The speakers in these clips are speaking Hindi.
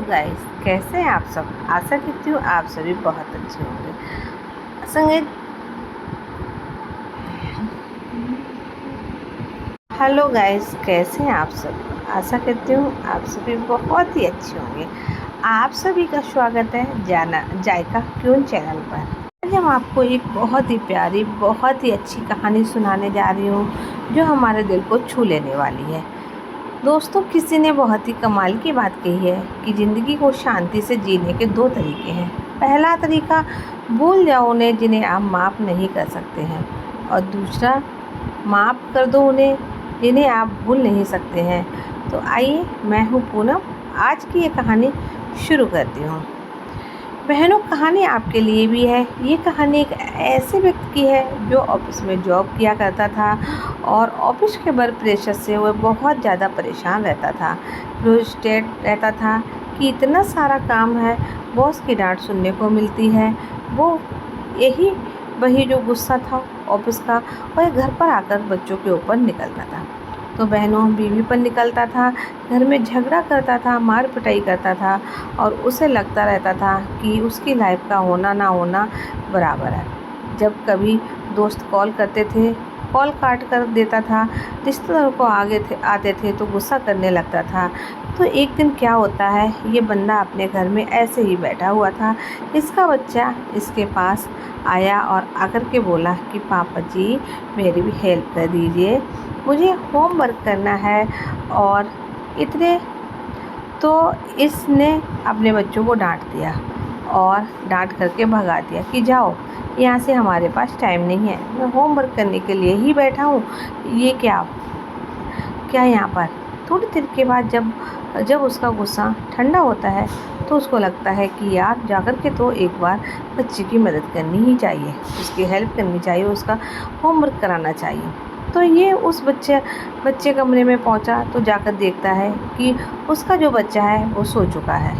गाइस, कैसे हैं आप सब। आशा करती हूँ आप सभी बहुत अच्छे होंगे। संगीत। हेलो गाइस, कैसे हैं आप सब। आशा करती हूँ आप सभी बहुत ही अच्छे होंगे। आप सभी का स्वागत है जायका क्यून चैनल पर। आज हम आपको एक बहुत ही प्यारी, बहुत ही अच्छी कहानी सुनाने जा रही हूँ जो हमारे दिल को छू लेने वाली है। दोस्तों, किसी ने बहुत ही कमाल की बात कही है कि ज़िंदगी को शांति से जीने के दो तरीके हैं। पहला तरीका, भूल जाओ उन्हें जिन्हें आप माफ़ नहीं कर सकते हैं, और दूसरा, माफ़ कर दो उन्हें जिन्हें आप भूल नहीं सकते हैं। तो आइए, मैं हूँ पूनम, आज की ये कहानी शुरू करती हूँ। बहनों, कहानी आपके लिए भी है। ये कहानी एक ऐसे व्यक्ति की है जो ऑफिस में जॉब किया करता था और ऑफिस के वर्क प्रेशर से वह बहुत ज़्यादा परेशान रहता था। फ्रस्ट्रेट रहता था कि इतना सारा काम है, बॉस की डांट सुनने को मिलती है। वो यही वही जो गुस्सा था ऑफिस का, वह घर पर आकर बच्चों के ऊपर निकलता था। तो बहनों, बीवी पर निकलता था, घर में झगड़ा करता था, मार पिटाई करता था, और उसे लगता रहता था कि उसकी लाइफ का होना ना होना बराबर है। जब कभी दोस्त कॉल करते थे, कॉल काट कर देता था। रिश्तेदारों को आते थे तो गुस्सा करने लगता था। तो एक दिन क्या होता है, ये बंदा अपने घर में ऐसे ही बैठा हुआ था। इसका बच्चा इसके पास आया और आकर के बोला कि पापा जी, मेरी भी हेल्प कर दीजिए, मुझे होमवर्क करना है। और इतने तो इसने अपने बच्चों को डांट दिया और डांट करके भगा दिया कि जाओ यहाँ से, हमारे पास टाइम नहीं है, मैं होमवर्क करने के लिए ही बैठा हूँ। ये क्या क्या यहाँ पर। थोड़ी देर के बाद जब जब उसका गुस्सा ठंडा होता है तो उसको लगता है कि यार, जाकर के तो एक बार बच्चे की मदद करनी ही चाहिए, उसकी हेल्प करनी चाहिए, उसका होमवर्क कराना चाहिए। तो ये उस बच्चे कमरे में पहुंचा तो जाकर देखता है कि उसका जो बच्चा है वो सो चुका है।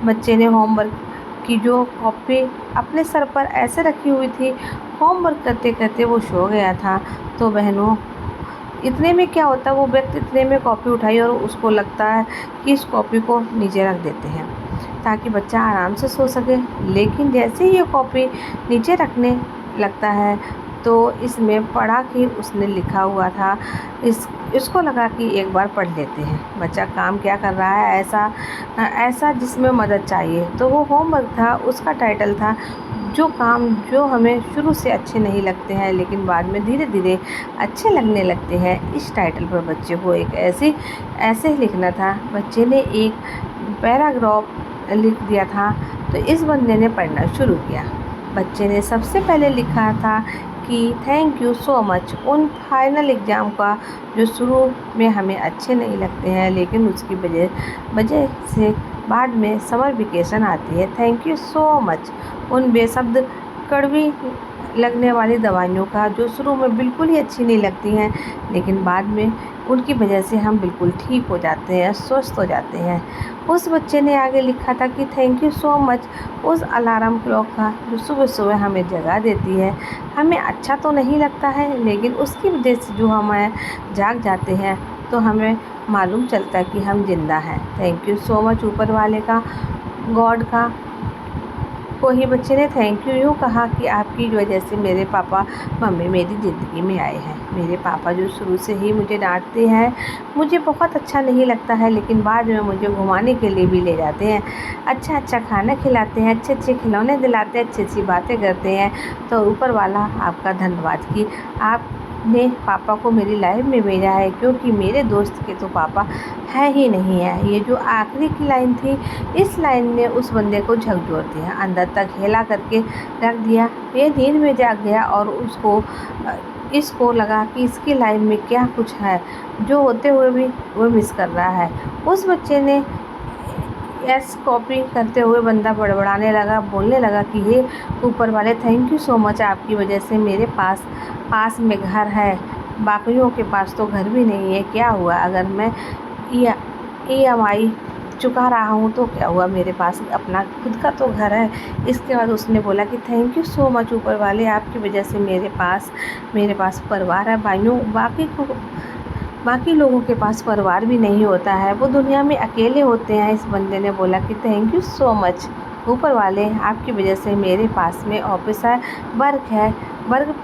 बच्चे ने होमवर्क की जो कॉपी अपने सर पर ऐसे रखी हुई थी, होमवर्क करते करते वो सो गया था। तो बहनों, इतने में क्या होता है, वो व्यक्ति इतने में कॉपी उठाई और उसको लगता है कि इस कॉपी को नीचे रख देते हैं ताकि बच्चा आराम से सो सके। लेकिन जैसे ही ये कॉपी नीचे रखने लगता है तो इसमें पढ़ा कि उसने लिखा हुआ था, इसको लगा कि एक बार पढ़ लेते हैं, बच्चा काम क्या कर रहा है, ऐसा ऐसा जिसमें मदद चाहिए। तो वो होमवर्क था, उसका टाइटल था, जो काम जो हमें शुरू से अच्छे नहीं लगते हैं लेकिन बाद में धीरे धीरे अच्छे लगने लगते हैं। इस टाइटल पर बच्चे को एक ऐसे लिखना था। बच्चे ने एक पैराग्राफ लिख दिया था। तो इस बंदे ने पढ़ना शुरू किया। बच्चे ने सबसे पहले लिखा था कि थैंक यू सो मच उन फाइनल एग्ज़ाम का जो शुरू में हमें अच्छे नहीं लगते हैं लेकिन उसकी वजह से बाद में समर वेकेशन आती है। थैंक यू सो मच उन बेशब्द कड़वी लगने वाली दवाइयों का जो शुरू में बिल्कुल ही अच्छी नहीं लगती हैं लेकिन बाद में उनकी वजह से हम बिल्कुल ठीक हो जाते हैं, स्वस्थ हो जाते हैं। उस बच्चे ने आगे लिखा था कि थैंक यू सो मच उस अलार्म क्लॉक का जो सुबह सुबह हमें जगा देती है। हमें अच्छा तो नहीं लगता है लेकिन उसकी वजह से जो हम जाग जाते हैं तो हमें मालूम चलता है कि हम जिंदा हैं। थैंक यू सो मच ऊपर वाले का, गॉड का। वही बच्चे ने थैंक यू यूँ कहा कि आपकी वजह से मेरे पापा मम्मी मेरी ज़िंदगी में आए हैं। मेरे पापा जो शुरू से ही मुझे डांटते हैं, मुझे बहुत अच्छा नहीं लगता है लेकिन बाद में मुझे घुमाने के लिए भी ले जाते हैं, अच्छा अच्छा खाना खिलाते हैं, अच्छे अच्छे खिलौने दिलाते हैं, अच्छी अच्छी बातें करते हैं। तो ऊपर वाला आपका धन्यवाद कि आपने पापा को मेरी लाइफ में भेजा है, क्योंकि मेरे दोस्त के तो पापा है ही नहीं है। ये जो आखिरी की लाइन थी, इस लाइन ने उस बंदे को झकझोर दिया, अंदर तक हिला करके रख दिया। ये नींद में जाग गया और इसको लगा कि इसकी लाइफ में क्या कुछ है जो होते हुए भी वो मिस कर रहा है। उस बच्चे ने यस कॉपी करते हुए बंदा बड़बड़ाने लगा, बोलने लगा कि हे ऊपर वाले, थैंक यू सो मच, आपकी वजह से मेरे पास में घर है, बाकियों के पास तो घर भी नहीं है। क्या हुआ अगर मैं EMI चुका रहा हूँ तो क्या हुआ, मेरे पास अपना खुद का तो घर है। इसके बाद उसने बोला कि थैंक यू सो मच ऊपर वाले, आपकी वजह से मेरे पास परिवार है, बाकी लोगों के पास परिवार भी नहीं होता है, वो दुनिया में अकेले होते हैं। इस बंदे ने बोला कि थैंक यू सो मच ऊपर वाले, आपकी वजह से मेरे पास में ऑफिस है, वर्क है, वर्क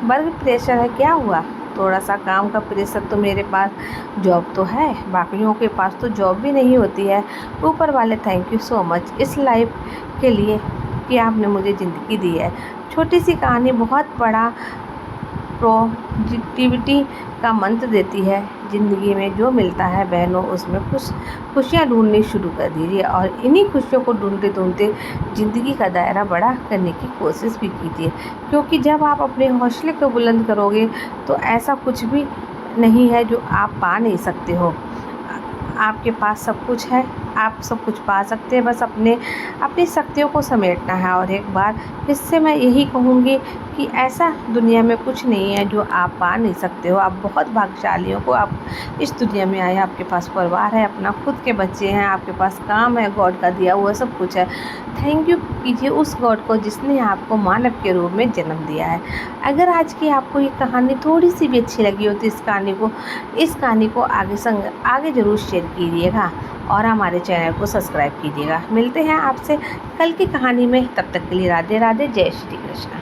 वर्क प्रेशर है। क्या हुआ? थोड़ा सा काम का प्रेशर तो मेरे पास, जॉब तो है, बाकियों के पास तो जॉब भी नहीं होती है। ऊपर वाले थैंक यू सो मच इस लाइफ के लिए कि आपने मुझे ज़िंदगी दी है। छोटी सी कहानी बहुत बड़ा पॉजिटिविटी का मंत्र देती है। ज़िंदगी में जो मिलता है बहनों, उसमें खुशियाँ ढूंढनी शुरू कर दीजिए और इन्हीं खुशियों को ढूंढते ढूंढते ज़िंदगी का दायरा बड़ा करने की कोशिश भी कीजिए, क्योंकि जब आप अपने हौसले को बुलंद करोगे तो ऐसा कुछ भी नहीं है जो आप पा नहीं सकते हो। आपके पास सब कुछ है, आप सब कुछ पा सकते हैं, बस अपनी शक्तियों को समेटना है। और एक बार फिर से मैं यही कहूँगी कि ऐसा दुनिया में कुछ नहीं है जो आप पा नहीं सकते हो। आप बहुत भाग्यशाली हो, आप इस दुनिया में आए, आपके पास परिवार है, अपना खुद के बच्चे हैं, आपके पास काम है, गॉड का दिया हुआ सब कुछ है। थैंक यू कीजिए उस गॉड को जिसने आपको मानव के रूप में जन्म दिया है। अगर आज की आपको ये कहानी थोड़ी सी भी अच्छी लगी हो तो इस कहानी को आगे ज़रूर शेयर कीजिएगा और हमारे चैनल को सब्सक्राइब कीजिएगा। मिलते हैं आपसे कल की कहानी में, तब तक के लिए राधे राधे, जय श्री कृष्ण।